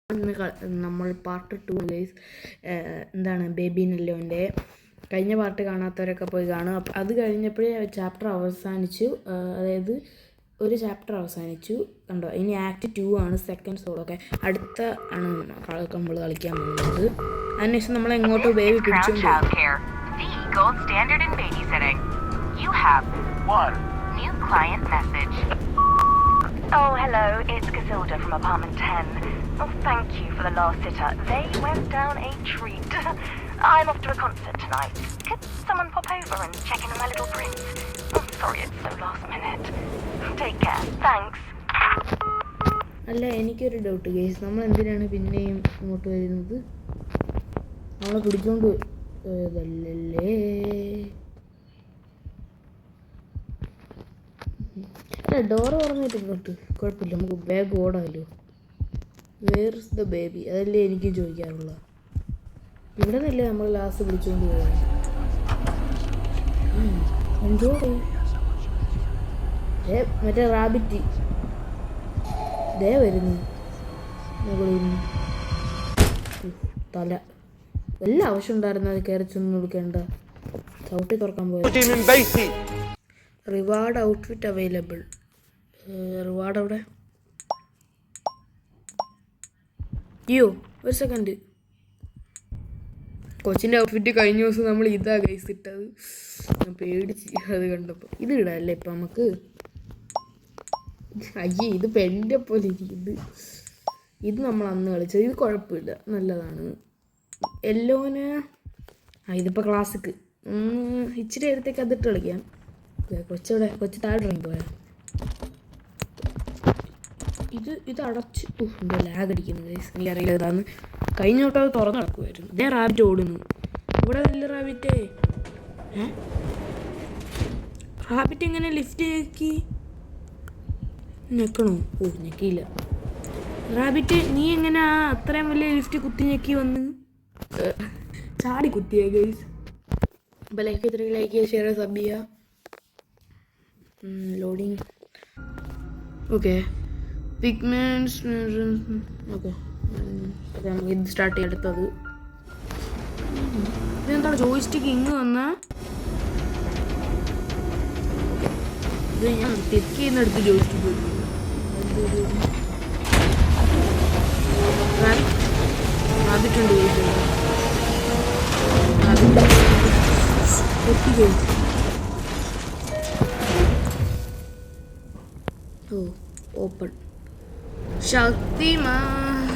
നമ്മൾ part 2 guys. എന്താണ് baby നെല്ലോൻ്റെ കഴിഞ്ഞ പാർട്ട് കാണാത്തവരൊക്കെ പോയി കാണും. അപ്പം അത് കഴിഞ്ഞപ്പോഴേ ചാപ്റ്റർ അവസാനിച്ചു. അതായത് ഒരു ചാപ്റ്റർ അവസാനിച്ചു കണ്ടോ. ഇനി ആക്ട് 2 ആണ്, സെക്കൻഡ് സോളൊക്കെ അടുത്ത ആണ് നമ്മൾ കളിക്കാൻ പോകുന്നത്. അതിനുശേഷം നമ്മൾ എങ്ങോട്ടോ ബേബി പിടിച്ചോണ്ട് gold standard in babysitting. You have one new client message. Oh, hello, it's Casilda from apartment 10. Oh, thank you for the last sitter. They went down a treat. I'm off to a concert tonight. Could someone pop over and check in on my little prince? I'm sorry it's so last minute. Take care. Thanks. അല്ല, എനിക്കൊരു doubt guys. നമ്മൾ എന്തിനാണ് പിന്നെയും ഇങ്ങോട്ട് വരുന്നത്? നമ്മളെ പിടിച്ചോണ്ട് അതല്ലേ. ഡോറ് തുറന്നിട്ട് ഇങ്ങോട്ട് കുഴപ്പമില്ല, നമുക്ക് ബാഗ് ഓടാമല്ലോ. Where is the baby? അതല്ലേ എനിക്ക് ചോദിക്കാറുള്ളത്. ഇവിടെ നിന്നല്ലേ നമ്മൾ ലാസ്റ്റ് പിടിച്ചുകൊണ്ട് പോകാൻ. എന്തോ മറ്റേ റാബിറ്റ് ദേ വരുന്നു മുകളിൽ. തല എല്ലാ ആവശ്യം ഉണ്ടായിരുന്നു, അത് കയറി ചെന്ന് കൊടുക്കേണ്ട. ചവിട്ടി തുറക്കാൻ പോയത്. Reward outfit available. റിവാർഡ് അവിടെ. അയ്യോ ഒരു സെക്കൻഡ്, കൊച്ചിൻ്റെ ഔട്ട്ഫിറ്റ് കഴിഞ്ഞ ദിവസം നമ്മൾ ഇതാ ഗൈസ് ഇട്ടത്. ഞാൻ പേടിച്ച് അത് കണ്ടപ്പോൾ. ഇത് ഇടാല്ലേ ഇപ്പം നമുക്ക്? അയ്യേ, ഇത് പെണ്ണിൻ്റെ പോലെ ഇരിക്കുന്നത്. ഇത് നമ്മൾ അന്ന് കളിച്ചത്. ഇത് കുഴപ്പമില്ല, നല്ലതാണ്. യെല്ലോന് ഇതിപ്പോൾ ക്ലാസിക്ക്. ഇച്ചിരി നേരത്തേക്ക് അതിട്ട് കളിക്കാം. കൊച്ചു താഴെ ഇറങ്ങി പോയാൽ ഇത് അടച്ച് എന്താ ലാഗ് അടിക്കുന്നത് ഗൈസ്. എനിക്കറിയില്ല ഇതാന്ന്. കഴിഞ്ഞ തൊട്ട് അത് തുറന്ന് നടക്കുമായിരുന്നു. ഇതേ റാബിറ്റ് ഓടുന്നു. ഇവിടെ നല്ല റാബിറ്റേ. റാബിറ്റ് എങ്ങനെ ലിഫ്റ്റ് ഞെക്കി? ഞെക്കണോ? ഞെക്കിയില്ല. റാബിറ്റ് നീ എങ്ങനെ അത്രയും വലിയ ലിഫ്റ്റ് കുത്തി ഞെക്കി വന്ന്? ചാടി കുത്തിയേ ഗൈസ്. അപ്പോൾ ലൈക്ക് ഷെയർ സബ് ചെയ്യുക. ലോഡിങ്. Okay, pigments. ഓക്കെ, നമുക്ക് ഇത് സ്റ്റാർട്ട് ചെയ്യാം. അടുത്തത് ഇതെന്താണ് ജോയിസ്റ്റിക്ക് ഇങ്ങ് വന്നാൽ? ഇത് ഞാൻ ടെക്ക് ചെയ്യുന്നിടത്ത് ജോയിസ്റ്റിക്ക് വരും. റാബിറ്റുണ്ട് ഓപ്പൺ. ശക്തിമാൻ.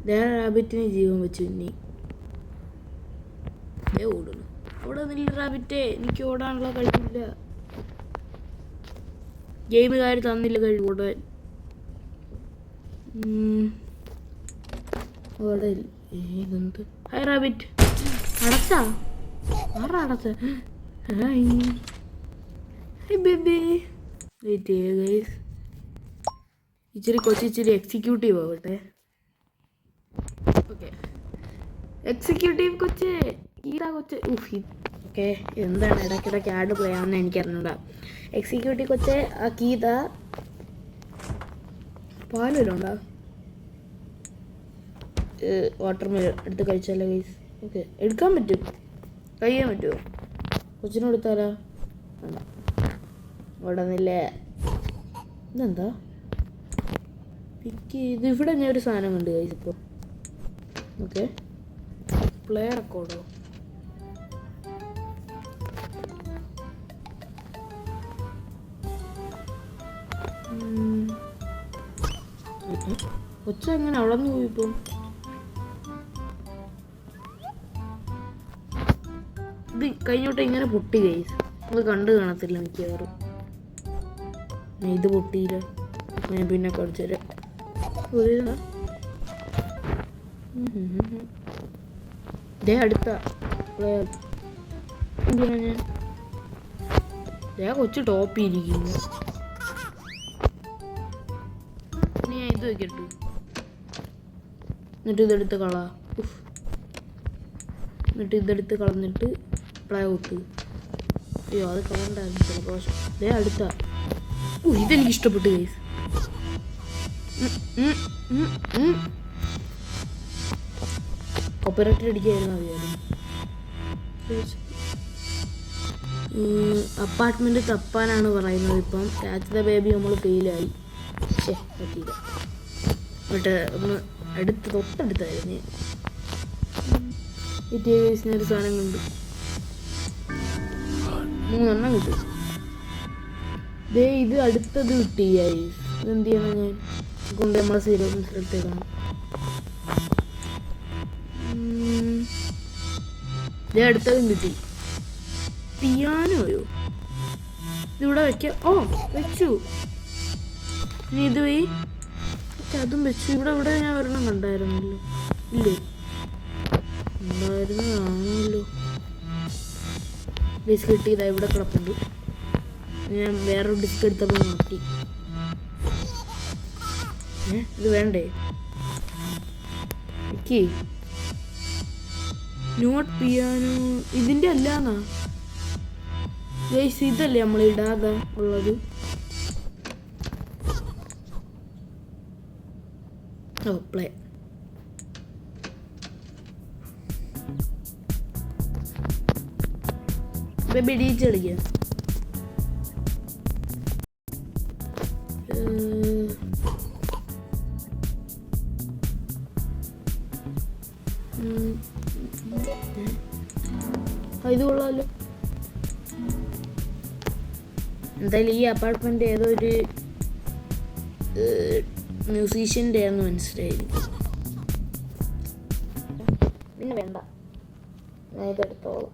റാബിറ്റിന് ജീവൻ വെച്ചു. ഇനി ഓടുന്നു. അവിടെ നില്ല റാബിറ്റേ, എനിക്ക് ഓടാനുള്ള കഴിവില്ല. ഗെയിമുകാർ തന്നില്ല കഴിവ് ഓടാൻ. അവിടെ ഇതെന്ത്? Hi rabbit. അടച്ചാ? ആരാ അടച്ച? Hi baby. വെയിറ്റ് ചെയ്യുക ഗൈസ്. ഇച്ചിരി എക്സിക്യൂട്ടീവ് ആവട്ടെ. ഓക്കെ, എക്സിക്യൂട്ടീവ് കൊച്ചേ. ഈടാ കൊച്ചേ. ഓക്കെ, എന്താണ് ഇടയ്ക്കിടയ്ക്ക് ആഡ് പ്ലേ ആണെന്ന് എനിക്കറിഞ്ഞൂടാ. എക്സിക്യൂട്ടീവ് കൊച്ചേ ആക്കീത. പാലുണ്ടോ? വാട്ടർ മെലൺ എടുത്ത് കഴിച്ചാലോ ഗൈസ്? ഓക്കെ, എടുക്കാൻ പറ്റും, കഴിയാൻ പറ്റുമോ? കൊച്ചിനും എടുത്താലോ? വേണ്ട, ഓടുന്നില്ലേ. ഇതെന്താ പിക്ക് ചെയ്ത്? ഇവിടെ ഞാൻ ഒരു സാധനം കണ്ടു ഗൈസ് ഇപ്പോൾ. ഓക്കെ, പ്ലേ റെക്കോർഡോ? കൊച്ച എങ്ങനെ അവിടെ നിന്ന് പോയി? ഇപ്പം ഇത് കഴിഞ്ഞോട്ട് ഇങ്ങനെ പൊട്ടി ഗൈസ്. അത് കണ്ടു കാണത്തില്ല മിക്കവാറും. ഇത് പൊട്ടിയില്ല. ഞാൻ പിന്നെ കാണിച്ചു തരാം. അടുത്ത ഞാൻ കൊച്ചു ടോപ്പിയിരിക്കുന്നു. ഞാൻ ഇത് വെക്കട്ടു. എന്നിട്ട് ഇതെടുത്ത് കള. എന്നിട്ട് ഇതെടുത്ത് കളഞ്ഞിട്ട് പ്ലേ ഔട്ട്. അയ്യോ, അത് കളണ്ടായിരുന്നു ചിലപ്പോൾ. അടുത്ത ഇതെനിക്ക് ഇഷ്ടപ്പെട്ടു ഗൈസ്. ഓപ്പറേറ്റർ അടിക്കായിരുന്നു മതിയായിരുന്നു. അപ്പാർട്ട്മെൻറ്റ് തപ്പാനാണ് പറയുന്നത്. ഇപ്പം ക്യാച്ച് ദ ബേബി നമ്മൾ ഫെയിലായി. പറ്റിയില്ല. എന്നിട്ട് ഒന്ന് തൊട്ടടുത്തായിരുന്നു ഒരു സാധനം കൊണ്ട് 3 കിട്ടും. ഇത് അടുത്തത് കിട്ടി. ഇതെന്ത് ചെയ്യണം ഞാൻ കൊണ്ട് നമ്മളെ സീരിയസ് എടുത്തേക്കണം. അടുത്തതും കിട്ടി. പിയാനോയോ ഇതിവിടെ വെക്കാം. വെച്ചു. ഇനി ഇത് പോയി അതും വെച്ചു. ഇവിടെ ഞാൻ ഒരെണ്ണം കണ്ടായിരുന്നല്ലോ. ഇല്ലേ ഉണ്ടായിരുന്നതാണല്ലോ. ഡിസ്ക് കിട്ടിയതാ ഇവിടെ കിടപ്പുണ്ട്. ഞാൻ വേറൊരു ഡിസ്ക് എടുത്തപ്പോൾ മാറ്റി. ഇത് വേണ്ടേ? നോട്ട് പിയാനോ ഇതിൻ്റെ അല്ലാന്നാ ഗൈസ്. ഇതല്ലേ നമ്മൾ ഇടാതെ ഉള്ളത്. പ്ലേ. ബെഡിച്ച് കളിക്കാം. ഇത് കൊള്ളാമല്ലോ. എന്തായാലും ഈ അപ്പാർട്ട്മെന്റ് ഏതോ ഒരു മ്യൂസീഷ്യൻ്റെ ആണെന്ന് മനസ്സിലായി. പിന്നെ വേണ്ട, ഞാൻ ഇതെടുത്തോളാം.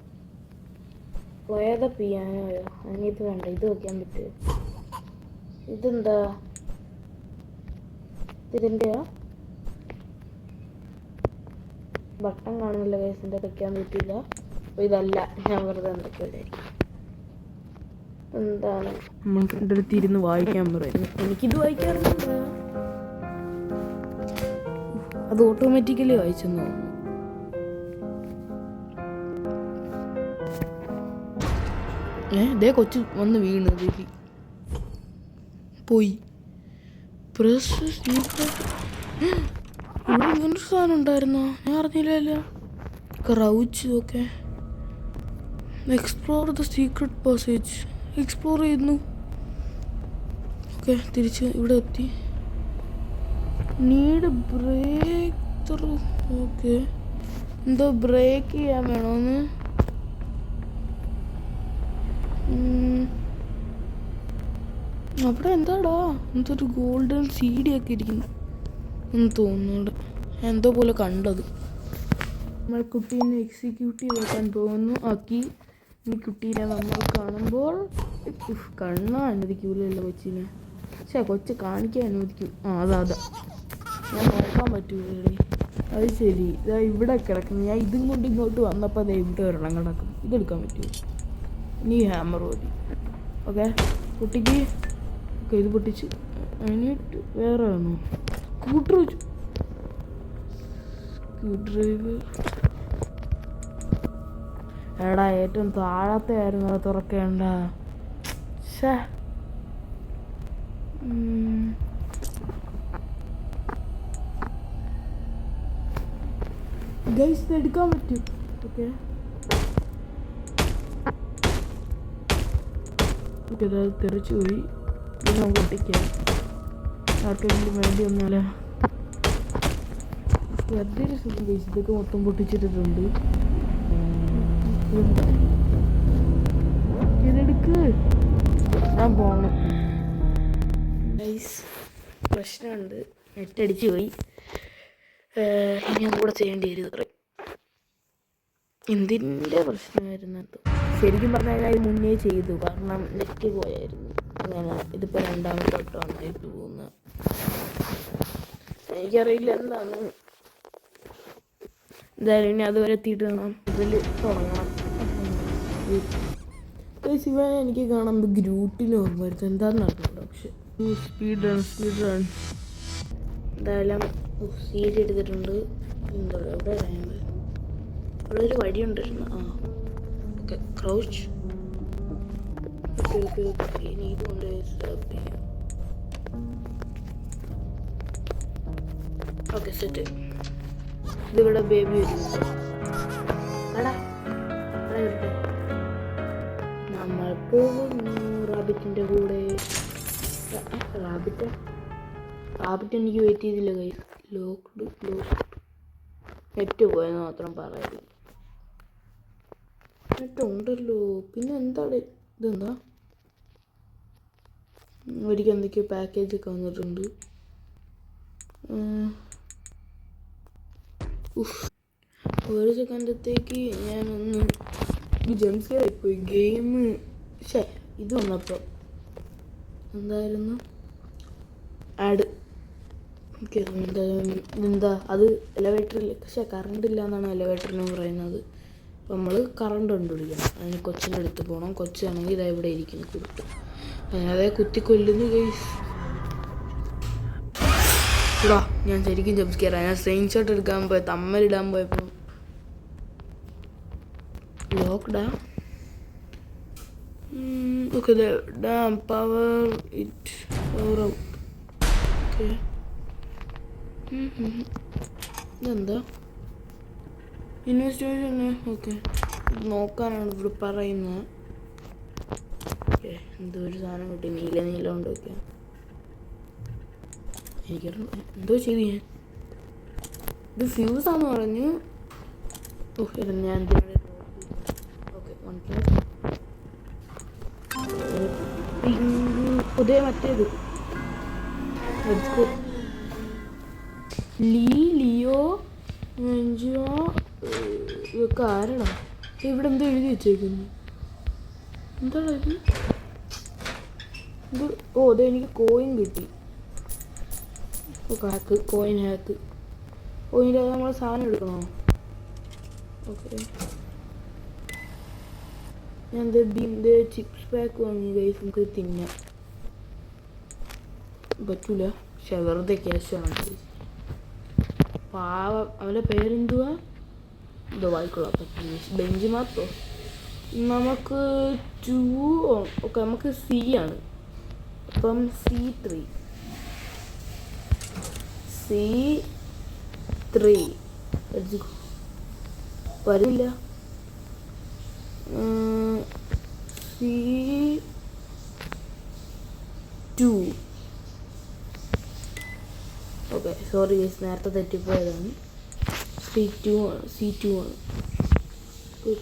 ഏതാ പിയാനോയോ? അതിനിത് വേണ്ട. ഇത് വയ്ക്കാൻ പറ്റുമോ? ഇതെന്താ? ഇതിൻ്റെയാ? ബട്ടൺ കാണുന്നില്ല കേസിൻ്റെ വയ്ക്കാൻ പറ്റില്ല. അപ്പോൾ ഇതല്ല, ഞാൻ വെറുതെ എന്തൊക്കെയോ വിചാരിക്കും. എന്താണ് നമ്മൾ എൻ്റെ അടുത്ത് ഇരുന്ന് വായിക്കാൻ പറയുന്നു. എനിക്കിത് വായിക്കാറുണ്ട്. അത് ഓട്ടോമാറ്റിക്കലി വായിച്ചെന്ന് തോന്നുന്നു. ഇതേ കൊച്ചു വന്ന് വീണ് ഇതിൽ പോയി. ഇവിടെ ഇങ്ങനൊരു സാധനം ഉണ്ടായിരുന്നോ? ഞാൻ അറിഞ്ഞില്ലല്ലോ. ക്രൗച്ച് ഒക്കെ. Explore the secret passage. Explore ചെയ്യുന്നു. ഓക്കെ, തിരിച്ച് ഇവിടെ എത്തി. Need break through. ഓക്കെ, എന്തോ ബ്രേക്ക് ചെയ്യാൻ വേണോന്ന്. അവിടെ എന്താടാ എന്തൊരു ഗോൾഡൻ CD ഒക്കെ ഇരിക്കുന്നു എന്ന് തോന്നുന്നുണ്ട്. എന്തോ പോലെ കണ്ടത്. നമ്മൾ കുട്ടീനെ എക്സിക്യൂട്ടീവ് ആക്കാൻ പോകുന്നു. ആക്കി. ഈ കുട്ടീനെ നമ്മൾ കാണുമ്പോൾ കണ്ണാ അനുവദിക്കൂലല്ലോ കൊച്ചിനെ. കൊച്ച് കാണിക്കാൻ അനുവദിക്കും. അതാ ഞാൻ നോക്കാൻ പറ്റൂലേ. അത് ശരി. ഇതാ ഇവിടെ കിടക്കുന്നു. ഞാൻ ഇതും കൊണ്ട് ഇങ്ങോട്ട് വന്നപ്പോൾ അത് ഇവിടെ ഒരെണ്ണം കിടക്കും. ഇതെടുക്കാൻ പറ്റുമോ? ഇനി ഹാമർ മതി. ഓക്കെ, കുട്ടിക്ക് ഇത് പൊട്ടിച്ച് അതിനിട്ട് വേറെ ആണോ സ്ക്രൂ ഡ്രൈവർ? എടാ, ഏറ്റവും താഴത്തെ ആയിരുന്നു അത് തുറക്കേണ്ട. ഗൈസ്, ഇത് എടുക്കാൻ പറ്റും. ഓക്കെ, അത് തെറിച്ചു പോയി. ഇത് നമുക്ക് ഒട്ടിക്കാം. ആർക്കെങ്കിലും വേണ്ടി ഒന്നുമല്ല. വെറുതെ സുഖം ഗൈസ്. ഇതൊക്കെ മൊത്തം പൊട്ടിച്ചിട്ടിട്ടുണ്ട്. ഇതെടുക്ക്. ഞാൻ പോണം ഗൈസ്. പ്രശ്നമുണ്ട്, നെറ്റടിച്ച് പോയി. ഇനി ഒന്നുകൂടെ ചെയ്യേണ്ടി വരും. ഇത്ര എന്തിൻ്റെ പ്രശ്നമായിരുന്നു അത്? ശരിക്കും പറഞ്ഞാൽ അത് മുന്നേ ചെയ്തു. കാരണം നെറ്റ് പോയായിരുന്നു. അങ്ങനെ ഇതിപ്പോൾ രണ്ടാമത്തെ വട്ടമാണ് ഇത് പോകുന്നത്. എനിക്കറിയില്ല എന്താണ്. എന്തായാലും ഇനി അതുവരെ എത്തിയിട്ട് വേണം ഇതിൽ തുടങ്ങണം. ശിവ എനിക്ക് കാണുമ്പോൾ ഗ്രൂട്ടിൽ ഓർമ്മ വരുന്നത് എന്താണെന്ന് അറിഞ്ഞില്ല. പക്ഷെ സ്പീഡ് റൺ എന്തായാലും സീറ്റ് എടുത്തിട്ടുണ്ട്. എന്താ എവിടെ അവിടെ ഒരു വഴി ഉണ്ടായിരുന്നു. Okay, crouch. ഓക്കെ, ഇനി ഇതുകൊണ്ട് സ്റ്റോപ്പ് ചെയ്യാം. Okay set. ഇതിവിടെ ബേബി വരുന്നുണ്ട്. എടാ നമ്മൾ പോകുന്നു റാബിറ്റിൻ്റെ കൂടെ. റാബിറ്റ് എനിക്ക് വെയിറ്റ് ചെയ്തില്ല കൈ. ലോക്ക്ഡ് നെറ്റ് പോയെന്ന് മാത്രം പറയരുത്. നെറ്റ് ഉണ്ടല്ലോ. പിന്നെ എന്താണ് ഇതെന്താ? ഒരിക്കൽ എന്തൊക്കെയോ പാക്കേജൊക്കെ വന്നിട്ടുണ്ട്. ഒരു സെക്കൻഡത്തേക്ക് ഞാനൊന്ന് ജംസ്കേറായിപ്പോയി. ഗെയിം ഇത് വന്നപ്പോൾ എന്തായിരുന്നു ആഡ്. എന്താ അത് എലവേറ്ററിൽ കറണ്ട് ഇല്ല എന്നാണ് എലവേറ്ററിന് പറയുന്നത്. അപ്പോൾ നമ്മൾ കറണ്ട് കണ്ടുപിടിക്കണം. അതിന് കൊച്ചിൻ്റെ അടുത്ത് പോകണം. കൊച്ചാണെങ്കിൽ ഇതാ ഇവിടെ ഇരിക്കുന്നു കൊടുത്തു. അതേ കുത്തിക്കൊല്ലുന്നു ഗൈസ്. ഇടാ ഞാൻ ശരിക്കും ജംസ്കെയറാണ്. ഞാൻ സ്ക്രീൻഷോട്ട് എടുക്കാൻ പോയ തമ്മലിടാൻ പോയപ്പോൾ ലോക്ക്ഡാ. Okay damn power it power out. Okay ഇതെന്താ ഇൻവെസ്റ്റിഗേഷൻ? ഓക്കെ നോക്കാനാണ് ഇവിടെ പറയുന്നത്. ഓക്കെ എന്തോ ഒരു സാധനം കിട്ടി. നീല ഉണ്ട്. ഓക്കെ എനിക്കറിയാം എന്തോ ചെയ്തു ഞാൻ. ഇത് ഫ്യൂസാന്ന് പറഞ്ഞു. ഓക്കെ ഞാൻ ഓക്കെ പുതിയ മറ്റേത് ലിയോ ഇതൊക്കെ ആരാടാ? ഇവിടെ എന്തോ എഴുതി വെച്ചേക്കുന്നു. എന്താണ് ഇത്? ഓ അതെ എനിക്ക് കോയിൻ കിട്ടി. Hack coin hack. ഓ ഇതിൻ്റെ നമ്മൾ സാധനം എടുക്കണോ? ഓക്കെ ഞാൻ ബീൻ്റെ ചിപ്സ് പാക്ക് വാങ്ങി ഗൈസ്. നമുക്ക് തിന്നാം പറ്റൂല. പക്ഷെ വെറുതെ ക്യാഷ് ആണ് ഗൈസ്. പാവ അവൻ്റെ പേരെന്തുവാ? ഇത് വായിക്കൊള്ളാം. ബെഞ്ച് മാത്തോ. നമുക്ക് 2 ഓക്കെ നമുക്ക് സി ആണ്. അപ്പം C3 വരില്ല. C2 ഓക്കെ സോറി ഗൈസ് നേരത്തെ തെറ്റിപ്പോയതാണ്. C2 ആണ്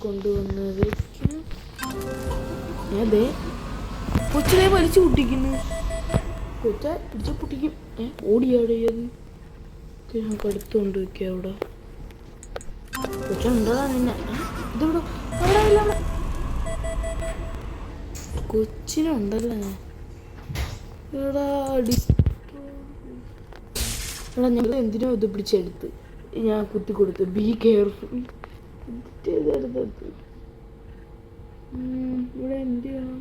കൊണ്ടുവന്നത്. അതെ കൊച്ചിനെ വലിച്ചു പൊട്ടിക്കുന്നു. കൊച്ച പിടിച്ച പൊട്ടിക്കും. ഓടിയാടിയത് നമുക്ക് അടുത്തുകൊണ്ട് വയ്ക്കുക. അവിടെ കൊച്ചുണ്ടതാ നിന്നെ. ഇതിവിടെ അവിടെ ഇല്ല. കൊച്ചിനുണ്ടല്ലോ എടാ ഞങ്ങൾ എന്തിനോ ഇത് പിടിച്ചെടുത്ത് ഞാൻ കുത്തി കൊടുത്ത്. Be careful. ഇവിടെ എന്ത് ചെയ്യണം?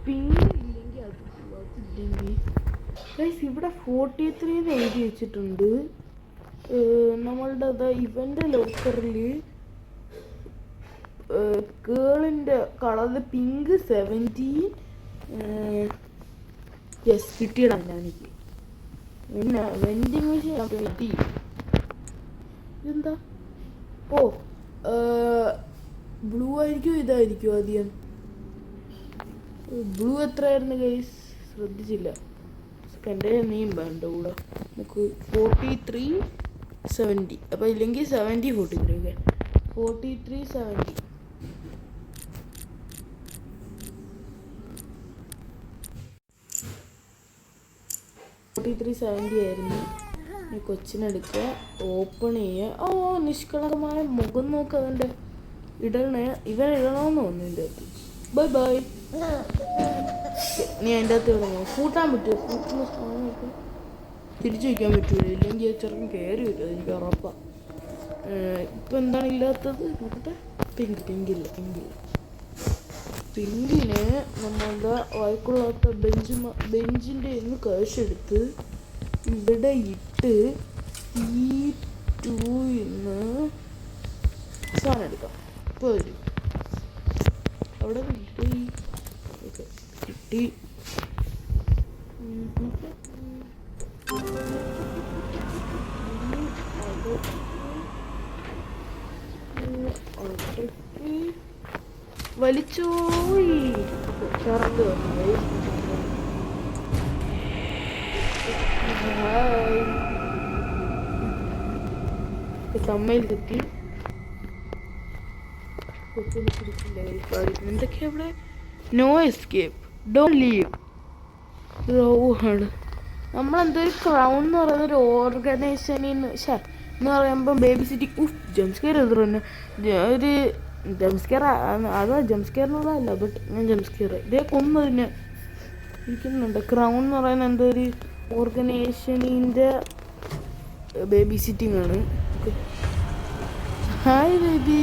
പിന്നെ ഇല്ലെങ്കിൽ അതില്ലെങ്കിൽ ഇവിടെ 43 എന്ന് എഴുതി വെച്ചിട്ടുണ്ട്. നമ്മളുടെ ഇവൻ്റെ ലോക്കറിൽ കേളിൻ്റെ കളർ പിങ്ക് 17 യെസ് കിട്ടിയതാണ് എനിക്ക്. പിന്നെ വെൻഡിങ് മെഷീൻ കിട്ടി. ഇതെന്താ? ഓ ബ്ലൂ ആയിരിക്കും ഇതായിരിക്കും ആദ്യം. ബ്ലൂ എത്രയായിരുന്നു ഗൈസ്? ശ്രദ്ധിച്ചില്ല. എൻ്റെ നെയിം വേണ്ട കൂടെ. നമുക്ക് 4370. അപ്പോൾ ഇല്ലെങ്കിൽ 70 43 ഓക്കെ 4370. ആയിരുന്നു. കൊച്ചിനെടുക്കുക, ഓപ്പൺ ചെയ്യുക. ഓ നിഷ്കളങ്കമായ മുഖം നോക്ക് അവൻ്റെ. ഇവൻ ഇടണമെന്ന് തോന്നുന്നു. Bye bye. നീ അതിൻ്റെ അകത്ത് ഇടണോ? കൂട്ടാൻ പറ്റുമോ? കൂട്ടുന്ന സാധനമൊക്കെ തിരിച്ചു വയ്ക്കാൻ പറ്റൂല. ഇല്ലെങ്കിൽ ചെറുക്കൻ കയറി വരും. എനിക്ക് ഉറപ്പാണ്. ഇപ്പം എന്താണ് ഇല്ലാത്തത് നോക്കട്ടെ. പിങ്കില്ല. പിങ്കിന് നമ്മളുടെ വായിക്കൊള്ളാത്ത ബെഞ്ചിൻ്റെ ഇന്ന് കാശെടുത്ത് ഇവിടെ ഇട്ട് C2 സാധനം എടുക്കാം. ഇപ്പോൾ വരും. അവിടെ കിട്ടി. വലിച്ചോയി ചേർത്ത് തമ്മയിൽ കിട്ടി. എന്തൊക്കെയാ ഇവിടെ? No escape, don't leave. റോഹാണ് നമ്മളെന്തോ ഒരു ക്രൗൺ എന്ന് പറയുന്ന ഒരു ഓർഗനൈസേഷനിൽ എന്ന് പറയുമ്പോൾ ബേബി സിറ്റി ജംസ്കെയർ എതിർ തന്നെ ഒരു ജംസ്കെയർ. അത് ജംസ്കെയറിനുള്ളതല്ല, ബട്ട് ഞാൻ ജംസ്കെയർ ഇതേ കൊന്നതിന് ഇരിക്കുന്നുണ്ട്. ക്രൗൺ എന്ന് പറയുന്ന എന്തോ ഒരു ഓർഗനൈസേഷനിൻ്റെ ബേബി സിറ്റിംഗ് ആണ്. Hi baby.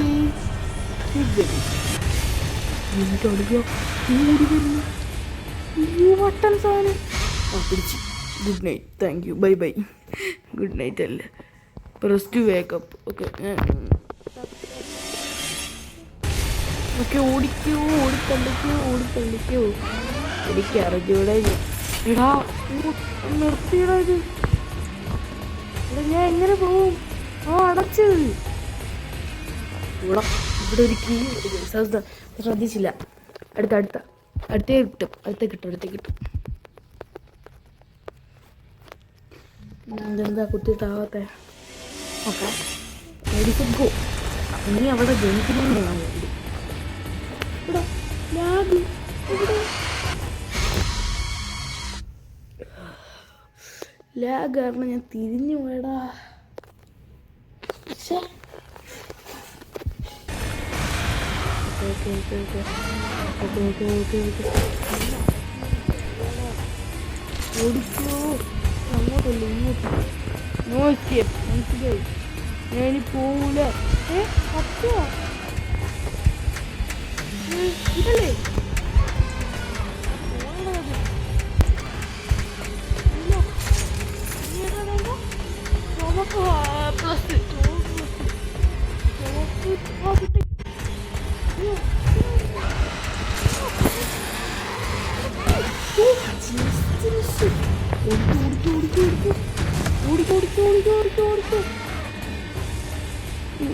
വട്ടൻ സാധനം പിടിച്ച്. Good night, thank you, bye bye. Good night അല്ല, press to wake up. Okay okay, ഓടിക്കോ, ഓടിത്തള്ളിക്കോ. എനിക്ക് അറിഞ്ഞൂടെ. എടാ നിർത്തിയിടാ ഇത്. എടാ ഞാൻ എങ്ങനെ പോവും? അടച്ചത്. ഇവിടെ ഒരു കീ ശ്രദ്ധിച്ചില്ല. അടുത്തേ കിട്ടും. ഇതെന്താ കുത്തിയിട്ടാവാത്തെ? Okay go. ഇനി അവിടെ ജനിക്കുന്ന ലാഗ് കാരണം ഞാൻ തിരിഞ്ഞു പോയടാ. ഓക്കെ ഓടിക്കോ. അങ്ങോട്ടല്ല ഇങ്ങോട്ട്. No escape. മനസ്സിലായി, ഞാനി പോവൂല.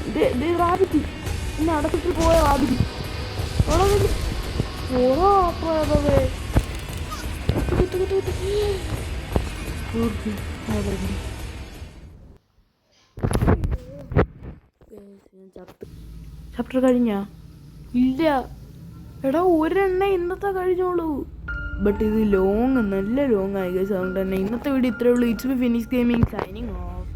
ഇതല്ലേ റാബിറ്റ് ഇന്നെ അടച്ചിട്ട് പോയ റാബിറ്റ്. ചാപ്റ്റർ കഴിഞ്ഞാ? ഇല്ല എടാ, ഒരെണ്ണ ഇന്നത്തെ കഴിഞ്ഞോളൂ. ബട്ട് ഇത് ലോങ്, നല്ല ലോങ് ആയി. അതുകൊണ്ട് തന്നെ ഇന്നത്തെ വീഡിയോ ഇത്രയേ ഉള്ളൂ. It's me finish gaming, signing off.